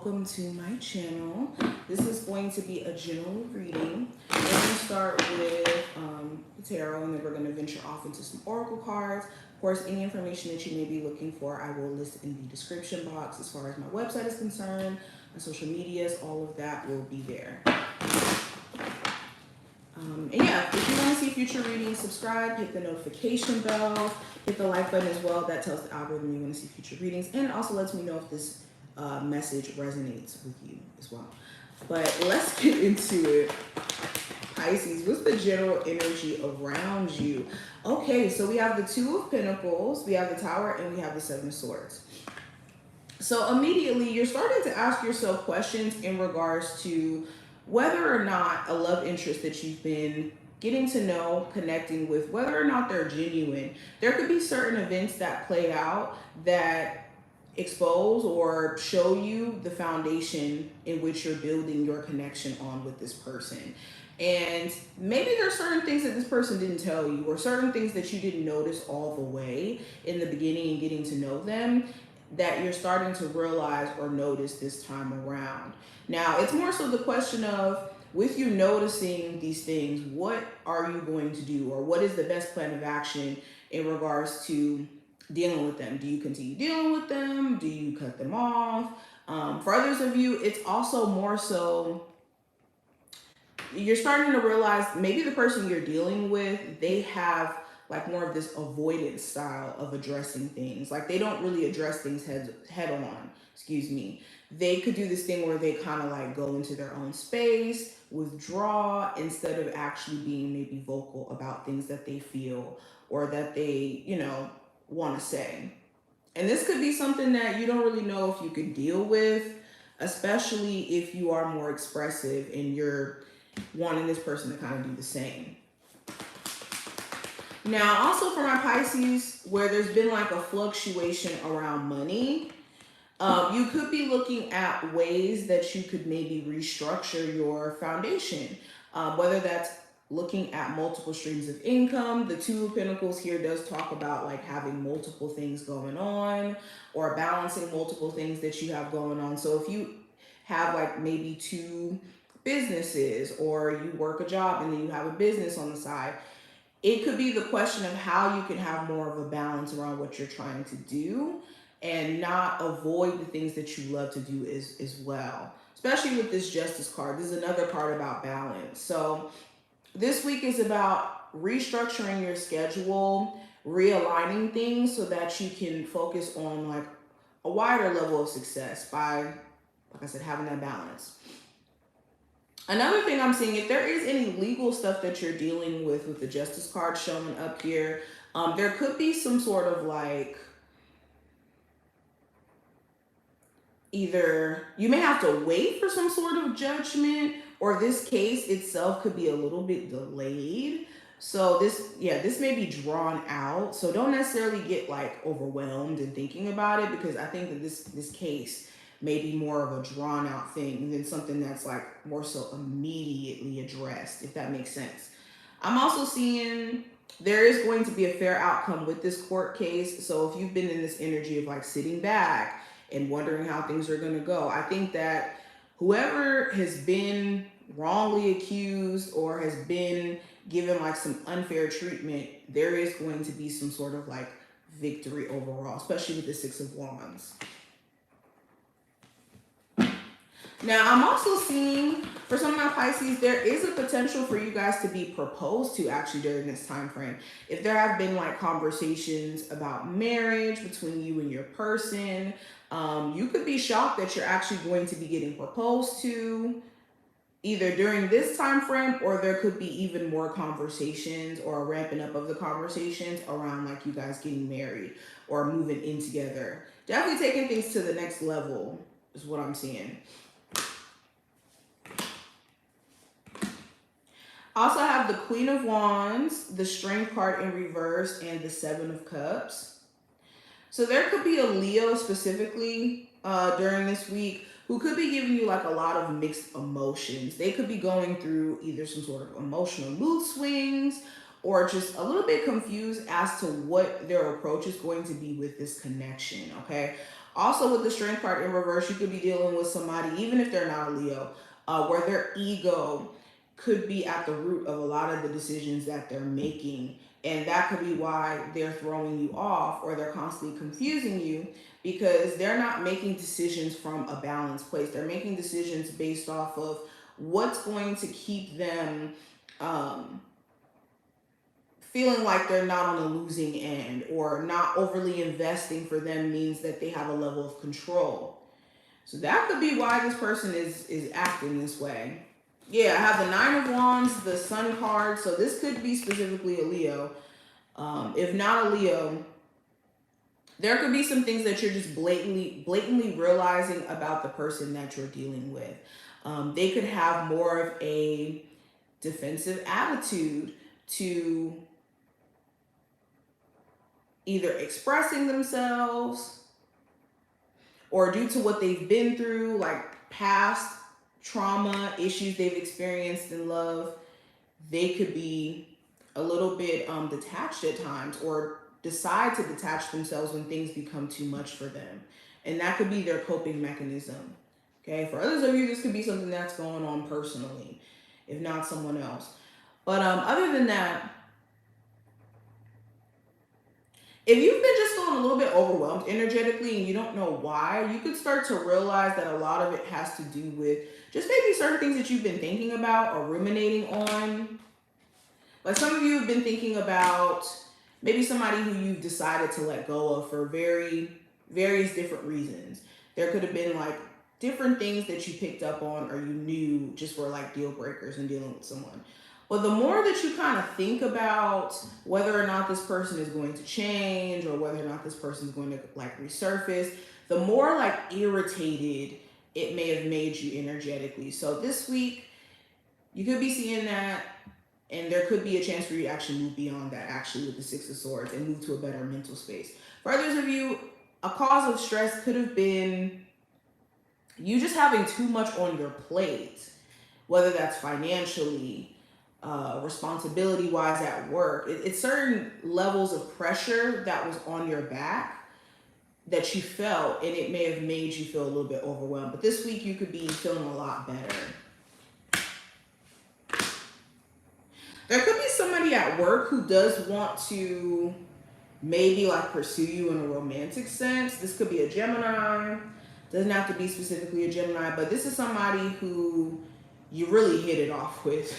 welcome to my channel. This is going to be a general reading. We're going to start with tarot, and then we're going to venture off into some oracle cards. Of course, any information that you may be looking for, I will list in the description box. As far as my website is concerned, my social medias, all of that will be there. And yeah, if you want to see future readings, subscribe, hit the notification bell, hit the like button as well. That tells the algorithm you want to see future readings, and it also lets me know if this message resonates with you as well. But let's get into it. Pisces, what's the general energy around you? Okay, so we have the Two of Pentacles, we have the Tower, and we have the Seven of Swords. So immediately you're starting to ask yourself questions in regards to whether or not a love interest that you've been getting to know, connecting with, whether or not they're genuine. There could be certain events that play out that expose or show you the foundation in which you're building your connection on with this person. And maybe there's certain things that this person didn't tell you, or certain things that you didn't notice all the way in the beginning and getting to know them, that you're starting to realize or notice this time around. Now, it's more so the question of, with you noticing these things, what are you going to do, or what is the best plan of action in regards to dealing with them? Do you continue dealing with them? Do you cut them off? For others of you, it's also more so you're starting to realize maybe the person you're dealing with, they have like more of this avoidance style of addressing things. Like they don't really address things head on, excuse me. They could do this thing where they kind of like go into their own space, withdraw, instead of actually being maybe vocal about things that they feel or that they, want to say. And this could be something that you don't really know if you could deal with, especially if you are more expressive and you're wanting this person to kind of do the same. Now, also for my Pisces, where there's been like a fluctuation around money, you could be looking at ways that you could maybe restructure your foundation, whether that's looking at multiple streams of income. The Two of Pentacles here does talk about like having multiple things going on, or balancing multiple things that you have going on. So if you have like maybe two businesses, or you work a job and then you have a business on the side, it could be the question of how you can have more of a balance around what you're trying to do and not avoid the things that you love to do as well. Especially with this Justice card. This is another card about balance. So this week is about restructuring your schedule, realigning things so that you can focus on like a wider level of success by, like I said, having that balance. Another thing I'm seeing, if there is any legal stuff that you're dealing with the Justice card showing up here, there could be some sort of like, either you may have to wait for some sort of judgment, or this case itself could be a little bit delayed. So this may be drawn out. So don't necessarily get like overwhelmed in thinking about it, because I think that this case may be more of a drawn out thing than something that's like more so immediately addressed, if that makes sense. I'm also seeing there is going to be a fair outcome with this court case. So if you've been in this energy of like sitting back and wondering how things are going to go, I think that whoever has been wrongly accused or has been given like some unfair treatment, there is going to be some sort of like victory overall, especially with the Six of Wands. Now, I'm also seeing for some of my Pisces, there is a potential for you guys to be proposed to actually during this time frame. If there have been like conversations about marriage between you and your person, you could be shocked that you're actually going to be getting proposed to either during this time frame, or there could be even more conversations or a ramping up of the conversations around like you guys getting married or moving in together. Definitely taking things to the next level is what I'm seeing. I also have the Queen of Wands, the Strength card in reverse, and the Seven of Cups. So there could be a Leo specifically during this week who could be giving you like a lot of mixed emotions. They could be going through either some sort of emotional mood swings, or just a little bit confused as to what their approach is going to be with this connection, okay? Also, with the Strength card in reverse, you could be dealing with somebody, even if they're not a Leo, where their ego could be at the root of a lot of the decisions that they're making. And that could be why they're throwing you off, or they're constantly confusing you, because they're not making decisions from a balanced place. They're making decisions based off of what's going to keep them feeling like they're not on a losing end, or not overly investing for them means that they have a level of control. So that could be why this person is acting this way. Yeah, I have the Nine of Wands, the Sun card. So this could be specifically a Leo. If not a Leo, there could be some things that you're just blatantly realizing about the person that you're dealing with. They could have more of a defensive attitude to either expressing themselves, or due to what they've been through, like past trauma, issues they've experienced in love, they could be a little bit detached at times, or decide to detach themselves when things become too much for them. And that could be their coping mechanism. Okay, for others of you, this could be something that's going on personally, if not someone else. But other than that, if you've been just feeling a little bit overwhelmed energetically and you don't know why, you could start to realize that a lot of it has to do with just maybe certain things that you've been thinking about or ruminating on. Like some of you have been thinking about maybe somebody who you've decided to let go of for various different reasons. There could have been like different things that you picked up on, or you knew just were like deal breakers in dealing with someone. But the more that you kind of think about whether or not this person is going to change, or whether or not this person is going to like resurface, the more like irritated it may have made you energetically. So this week, you could be seeing that, and there could be a chance for you to actually move beyond that, actually, with the Six of Swords, and move to a better mental space. For others of you, a cause of stress could have been you just having too much on your plate, whether that's financially, responsibility-wise at work. It's certain levels of pressure that was on your back that you felt, and it may have made you feel a little bit overwhelmed. But this week, you could be feeling a lot better. There could be somebody at work who does want to maybe like pursue you in a romantic sense. This could be a Gemini. Doesn't have to be specifically a Gemini, but this is somebody who you really hit it off with.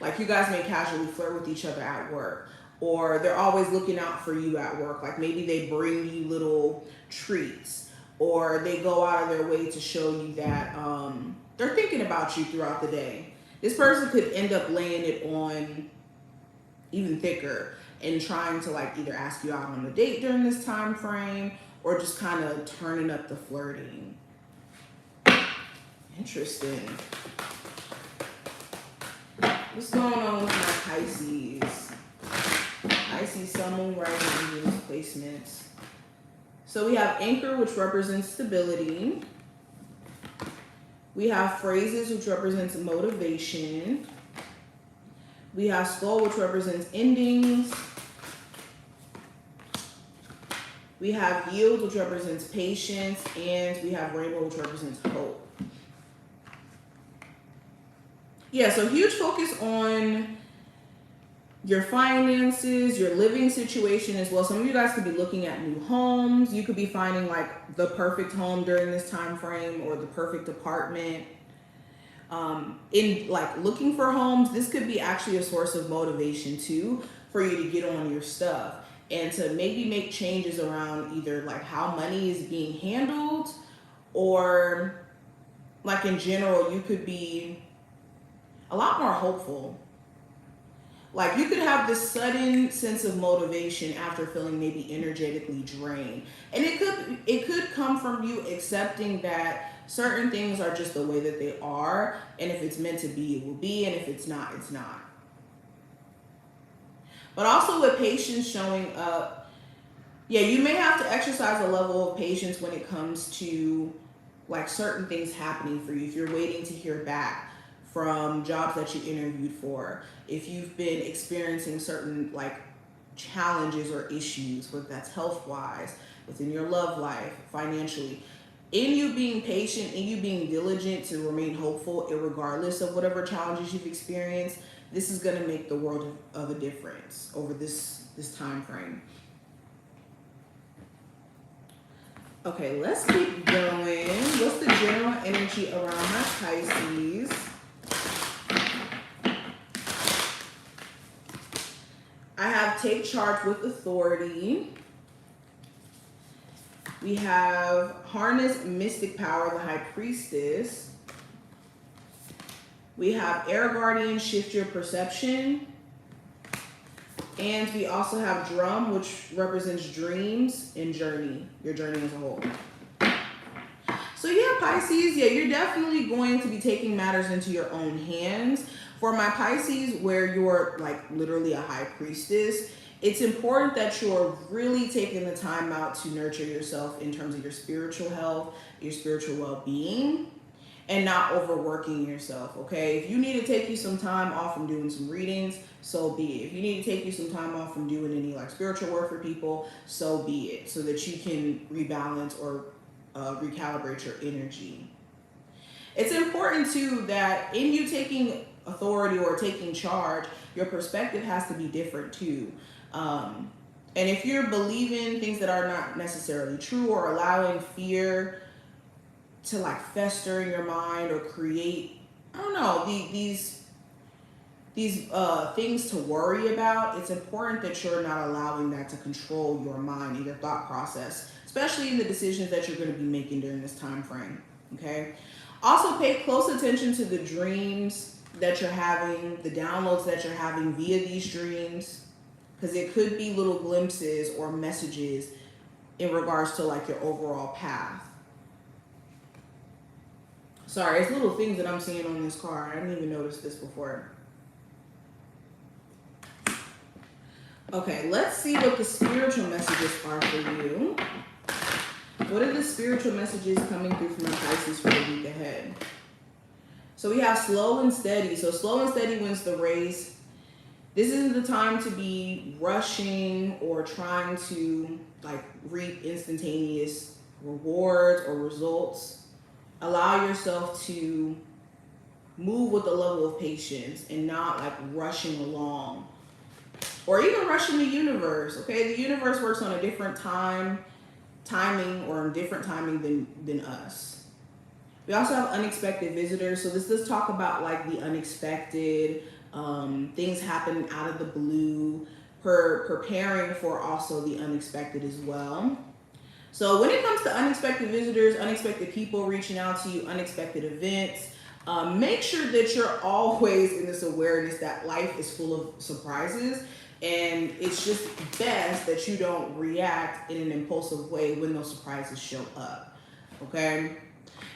Like you guys may casually flirt with each other at work, or they're always looking out for you at work. Like maybe they bring you little treats, or they go out of their way to show you that they're thinking about you throughout the day. This person could end up laying it on even thicker and trying to like either ask you out on a date during this time frame, or just kind of turning up the flirting. Interesting. What's going on with my Pisces? Pisces, Sun, Moon, Rising, and Venus placements. So we have Anchor, which represents stability. We have Phrases, which represents motivation. We have Skull, which represents endings. We have Yield, which represents patience. And we have Rainbow, which represents hope. Yeah, so huge focus on your finances, your living situation as well. Some of you guys could be looking at new homes. You could be finding like the perfect home during this time frame, or the perfect apartment. In like looking for homes, this could be actually a source of motivation too, for you to get on your stuff and to maybe make changes around either like how money is being handled, or like in general, you could be a lot more hopeful. Like you could have this sudden sense of motivation after feeling maybe energetically drained. And it could come from you accepting that certain things are just the way that they are. And if it's meant to be, it will be. And if it's not, it's not. But also with patience showing up, yeah, you may have to exercise a level of patience when it comes to like certain things happening for you. If you're waiting to hear back from jobs that you interviewed for, if you've been experiencing certain like challenges or issues, whether that's health-wise, within your love life, financially. In you being patient, in you being diligent to remain hopeful, regardless of whatever challenges you've experienced, this is going to make the world of a difference over this time frame. Okay, let's keep going. What's the general energy around my Pisces? I have take charge with authority. We have harness mystic power, the high priestess. We have air guardian, shift your perception. And we also have drum, which represents dreams and journey, your journey as a whole. So yeah, Pisces, yeah, you're definitely going to be taking matters into your own hands. For my Pisces, where you're like literally a high priestess, it's important that you're really taking the time out to nurture yourself in terms of your spiritual health, your spiritual well-being, and not overworking yourself, okay? If you need to take you some time off from doing some readings, so be it. If you need to take you some time off from doing any like spiritual work for people, so be it, so that you can rebalance or recalibrate your energy. It's important too that in you taking authority or taking charge, your perspective has to be different too. And if you're believing things that are not necessarily true or allowing fear to like fester in your mind or create, I don't know, these things to worry about, it's important that you're not allowing that to control your mind and your thought process, especially in the decisions that you're going to be making during this time frame, okay? Also pay close attention to the dreams that you're having, the downloads that you're having via these dreams, because it could be little glimpses or messages in regards to like your overall path. Sorry, it's little things that I'm seeing on this card. I didn't even notice this before. Okay, let's see what the spiritual messages are for you. What are the spiritual messages coming through from the Pisces for the week ahead? So we have slow and steady. So slow and steady wins the race. This isn't the time to be rushing or trying to like reap instantaneous rewards or results. Allow yourself to move with a level of patience and not like rushing along or even rushing the universe. Okay, the universe works on a different timing or different timing than us. We also have unexpected visitors. So this does talk about like the unexpected, things happen out of the blue, preparing for also the unexpected as well. So when it comes to unexpected visitors, unexpected people reaching out to you, unexpected events, make sure that you're always in this awareness that life is full of surprises. And it's just best that you don't react in an impulsive way when those surprises show up, okay?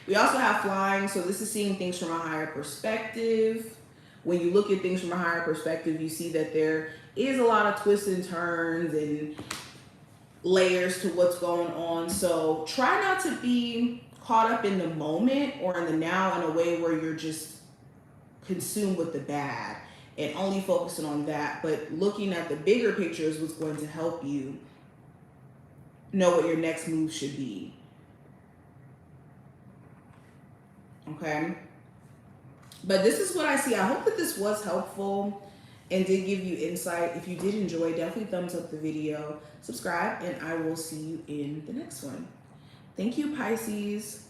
We also have flying, so this is seeing things from a higher perspective. When you look at things from a higher perspective, you see that there is a lot of twists and turns and layers to what's going on. So try not to be caught up in the moment or in the now in a way where you're just consumed with the bad and only focusing on that, but looking at the bigger picture is what's going to help you know what your next move should be. Okay? But this is what I see. I hope that this was helpful and did give you insight. If you did enjoy, definitely thumbs up the video, subscribe, and I will see you in the next one. Thank you, Pisces.